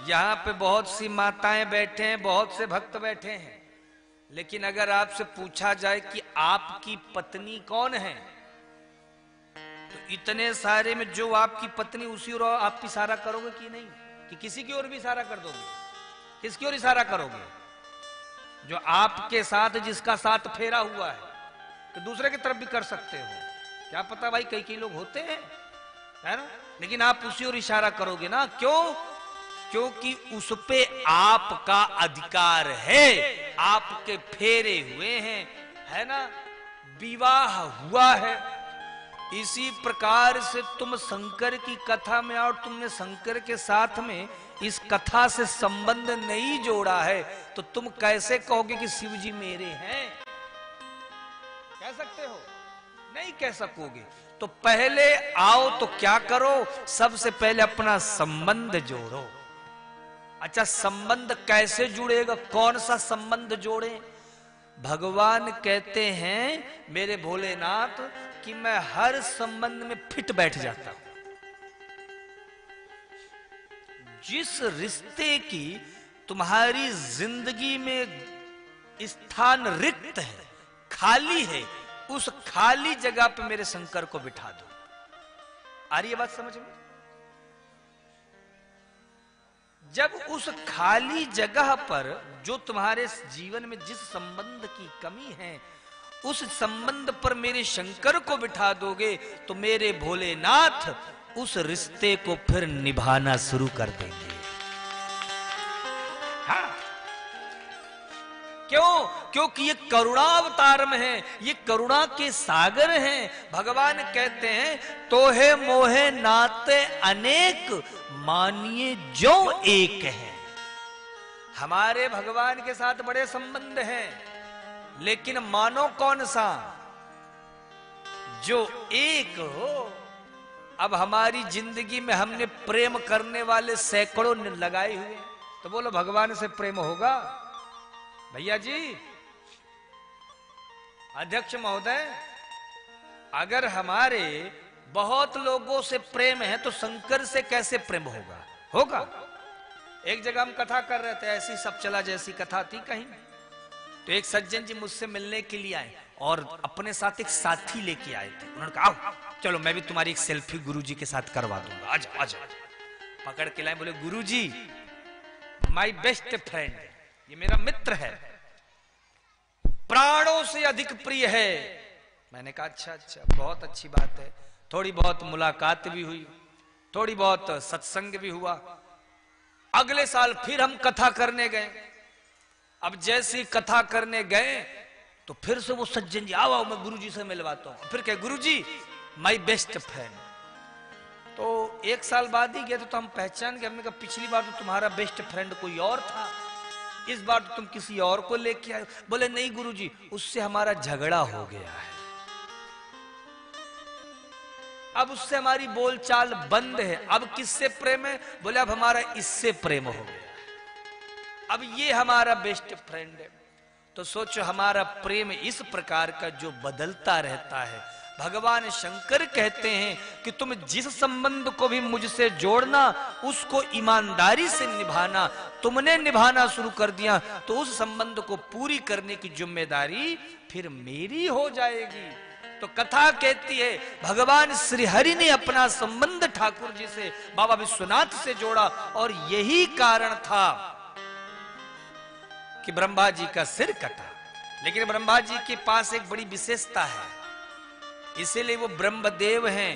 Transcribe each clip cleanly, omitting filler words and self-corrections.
यहाँ पे बहुत सी माताएं बैठे हैं, बहुत से भक्त बैठे हैं, लेकिन अगर आपसे पूछा जाए कि आपकी पत्नी कौन है, तो इतने सारे में जो आपकी पत्नी, उसी ओर आप इशारा करोगे कि नहीं, कि किसी की ओर भी इशारा कर दोगे? किसकी ओर इशारा करोगे? जो आपके साथ, जिसका साथ फेरा हुआ है, तो दूसरे की तरफ भी कर सकते हो, क्या पता भाई, कई लोग होते हैं, है ना, लेकिन आप उसी ओर इशारा करोगे ना। क्यों? क्योंकि उस पे आपका अधिकार है, आपके फेरे हुए हैं, है ना, विवाह हुआ है। इसी प्रकार से तुम शंकर की कथा में आओ, तुमने शंकर के साथ में इस कथा से संबंध नहीं जोड़ा है, तो तुम कैसे कहोगे कि शिव जी मेरे हैं? कह सकते हो? नहीं कह सकोगे। तो पहले आओ तो क्या करो, सबसे पहले अपना संबंध जोड़ो। अच्छा, संबंध कैसे जुड़ेगा? कौन सा संबंध जोड़े? भगवान कहते हैं मेरे भोलेनाथ कि मैं हर संबंध में फिट बैठ जाता हूं। जिस रिश्ते की तुम्हारी जिंदगी में स्थान रिक्त है, खाली है, उस खाली जगह पे मेरे शंकर को बिठा दो। आ रही है बात समझ में? जब उस खाली जगह पर जो तुम्हारे जीवन में जिस संबंध की कमी है, उस संबंध पर मेरे शंकर को बिठा दोगे, तो मेरे भोलेनाथ उस रिश्ते को फिर निभाना शुरू कर देंगे। हाँ, क्यों? क्योंकि ये करुणावतार में है, ये करुणा के सागर हैं। भगवान कहते हैं तोहे मोहे नाते अनेक, मानिए जो एक है। हमारे भगवान के साथ बड़े संबंध हैं, लेकिन मानो कौन सा? जो एक हो। अब हमारी जिंदगी में हमने प्रेम करने वाले सैकड़ों लगाए हुए, तो बोलो भगवान से प्रेम होगा? भैया जी, अध्यक्ष महोदय, अगर हमारे बहुत लोगों से प्रेम है तो शंकर से कैसे प्रेम होगा? होगा? एक जगह हम कथा कर रहे थे, ऐसी सब चला जैसी कथा थी कहीं, तो एक सज्जन जी मुझसे मिलने के लिए आए और अपने साथ एक साथी लेके आए थे। उन्होंने कहा आओ चलो मैं भी तुम्हारी एक सेल्फी गुरुजी के साथ करवा दूंगा, आजा आजा। पकड़ के लाए, बोले गुरुजी माय बेस्ट फ्रेंड, ये मेरा मित्र है, प्राणों से अधिक प्रिय है। मैंने कहा अच्छा अच्छा, बहुत अच्छी बात है। थोड़ी बहुत मुलाकात भी हुई, थोड़ी बहुत सत्संग भी हुआ। अगले साल फिर हम कथा करने गए। अब जैसी कथा करने गए तो फिर से वो सज्जन जी आओ मैं गुरुजी से मिलवाता हूं। फिर कहे गुरुजी माय बेस्ट फ्रेंड। तो एक साल बाद ही गए तो हम पहचान गए। हमने कहा पिछली बार तो तुम्हारा बेस्ट फ्रेंड कोई और था, इस बार तो तुम किसी और को लेके आए। बोले नहीं गुरुजी, उससे हमारा झगड़ा हो गया है, अब उससे हमारी बोलचाल बंद है। अब किससे प्रेम है? बोले अब हमारा इससे प्रेम हो गया, अब ये हमारा बेस्ट फ्रेंड है। तो सोचो हमारा प्रेम इस प्रकार का जो बदलता रहता है। भगवान शंकर कहते हैं कि तुम जिस संबंध को भी मुझसे जोड़ना, उसको ईमानदारी से निभाना। तुमने निभाना शुरू कर दिया तो उस संबंध को पूरी करने की जिम्मेदारी फिर मेरी हो जाएगी। तो कथा कहती है भगवान श्री हरि ने अपना संबंध ठाकुर जी से, बाबा विश्वनाथ से जोड़ा, और यही कारण था कि ब्रह्मा जी का सिर कटा। लेकिन ब्रह्मा जी के पास एक बड़ी विशेषता है, इसीलिए वो ब्रह्मदेव हैं,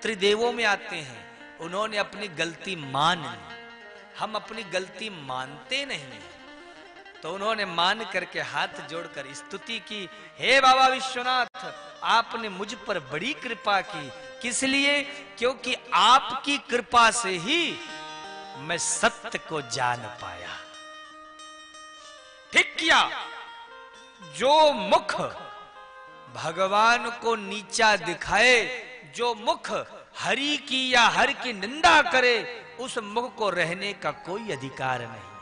त्रिदेवों में आते हैं। उन्होंने अपनी गलती मान ली, हम अपनी गलती मानते नहीं, तो उन्होंने मान करके हाथ जोड़कर स्तुति की, हे बाबा विश्वनाथ आपने मुझ पर बड़ी कृपा की। किस लिए? क्योंकि आपकी कृपा से ही मैं सत्य को जान पाया। ठीक किया। जो मुख भगवान को नीचा दिखाए, जो मुख हरि की या हर की निंदा करे, उस मुख को रहने का कोई अधिकार नहीं।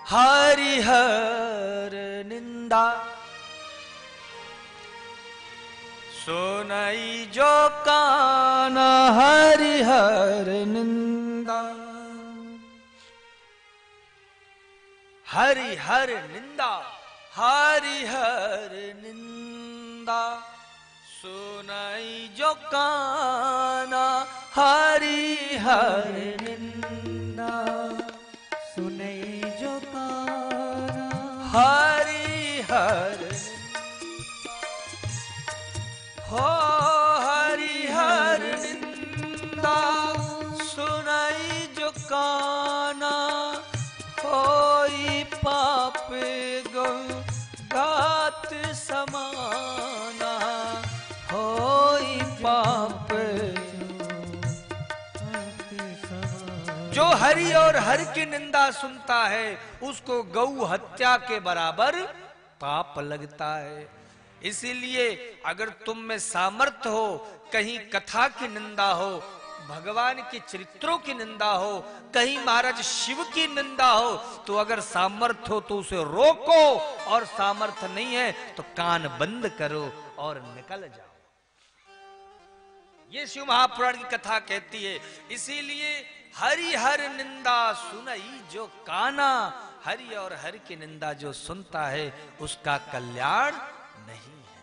हरि हर निंदा सुनाई जो कान, हरि हर निंदा हरि हर निंदा, हरि हर निंदा सुनाई जो काना, हरि हर निंदा सुनाई जो काना, हरि हर हो, हरि हर निंदा सुनाई जो काना, होई पाप घात समाना, होई पाप। जो हरि और हर की निंदा सुनता है उसको गौ हत्या के बराबर पाप लगता है। इसीलिए अगर तुम में सामर्थ्य हो, कहीं कथा की निंदा हो, भगवान के चरित्रों की निंदा हो, कहीं महाराज शिव की निंदा हो, तो अगर सामर्थ्य हो तो उसे रोको, और सामर्थ्य नहीं है तो कान बंद करो और निकल जाओ। ये शिव महापुराण की कथा कहती है। इसीलिए हरि हर निंदा सुनई जो काना, हरि और हरि की निंदा जो सुनता है उसका कल्याण नहीं है।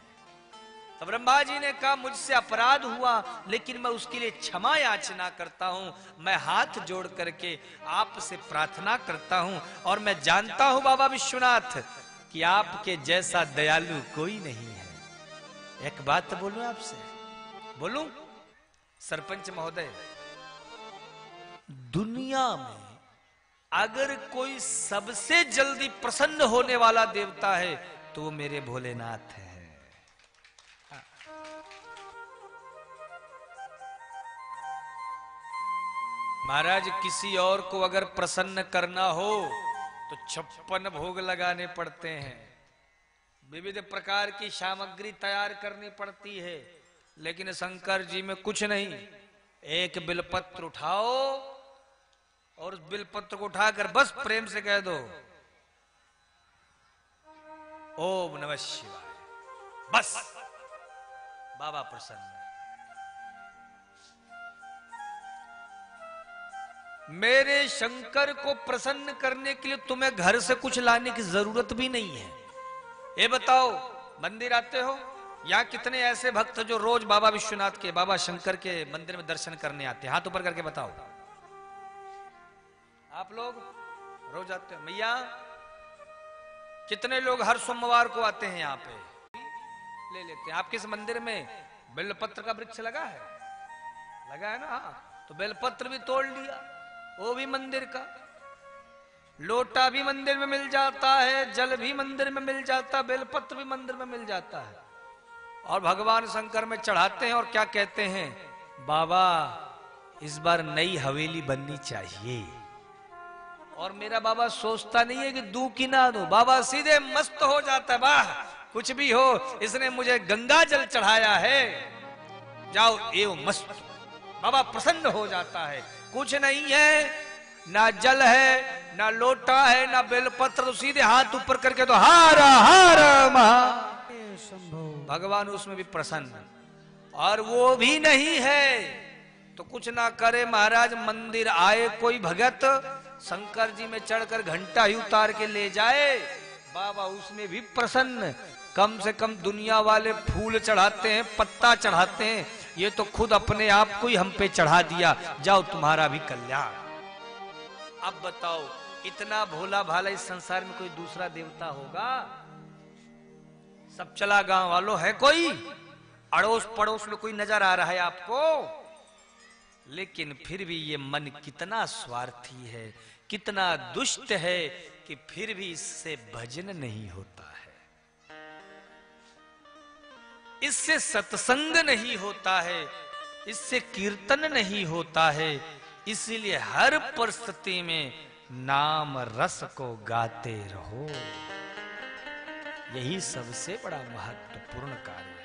तो ब्रह्मा जी ने कहा मुझसे अपराध हुआ, लेकिन मैं उसके लिए क्षमा याचना करता हूं। मैं हाथ जोड़ करके आपसे प्रार्थना करता हूं, और मैं जानता हूं बाबा विश्वनाथ कि आपके जैसा दयालु कोई नहीं है। एक बात बोलूं आपसे, बोलूं सरपंच महोदय, दुनिया में अगर कोई सबसे जल्दी प्रसन्न होने वाला देवता है तो वो मेरे भोलेनाथ है। महाराज किसी और को अगर प्रसन्न करना हो तो 56 भोग लगाने पड़ते हैं, विविध प्रकार की सामग्री तैयार करनी पड़ती है, लेकिन शंकर जी में कुछ नहीं। एक बिलपत्र उठाओ और उस बिलपत्र को उठाकर बस प्रेम से कह दो ओम नमः शिवाय, बस बाबा प्रसन्न। मेरे शंकर को प्रसन्न करने के लिए तुम्हें घर से कुछ लाने की जरूरत भी नहीं है। ये बताओ, मंदिर आते हो, यहाँ कितने ऐसे भक्त जो रोज बाबा विश्वनाथ के, बाबा शंकर के मंदिर में दर्शन करने आते हैं? हाथ ऊपर करके बताओ। आप लोग रोज आते हो? मैया कितने लोग हर सोमवार को आते हैं यहाँ पे ले लेते हैं? आपके इस मंदिर में बेलपत्र का वृक्ष लगा है? लगा है ना? हाँ, तो बेलपत्र भी तोड़ लिया, वो भी मंदिर का। लोटा भी मंदिर में मिल जाता है, जल भी मंदिर में मिल जाता है, बेलपत्र भी मंदिर में मिल जाता है, और भगवान शंकर में चढ़ाते हैं। और क्या कहते हैं? बाबा इस बार नई हवेली बननी चाहिए। और मेरा बाबा सोचता नहीं है कि दू की ना दो, बाबा सीधे मस्त हो जाता है। वाह, कुछ भी हो, इसने मुझे गंगा जल चढ़ाया है, जाओ एवं मस्त। बाबा प्रसन्न हो जाता है। कुछ नहीं है, ना जल है, ना लोटा है, ना बेलपत्र, तो सीधे हाथ ऊपर करके तो हार हार शंभो, भगवान उसमें भी प्रसन्न। और वो भी नहीं है तो कुछ ना करे महाराज, मंदिर आए कोई भगत, शंकर जी में चढ़कर घंटा ही उतार के ले जाए, बाबा उसमें भी प्रसन्न। कम से कम दुनिया वाले फूल चढ़ाते हैं, पत्ता चढ़ाते हैं, ये तो खुद अपने आप को ही हम पे चढ़ा दिया, जाओ तुम्हारा भी कल्याण। अब बताओ, इतना भोला भाला इस संसार में कोई दूसरा देवता होगा? सब चला गांव वालों है कोई? अड़ोस पड़ोस में कोई नजर आ रहा है आपको? लेकिन फिर भी ये मन कितना स्वार्थी है, कितना दुष्ट है कि फिर भी इससे भजन नहीं होता है, इससे सत्संग नहीं होता है, इससे कीर्तन नहीं होता है। इसीलिए हर परिस्थिति में नाम रस को गाते रहो, यही सबसे बड़ा महत्वपूर्ण कार्य है।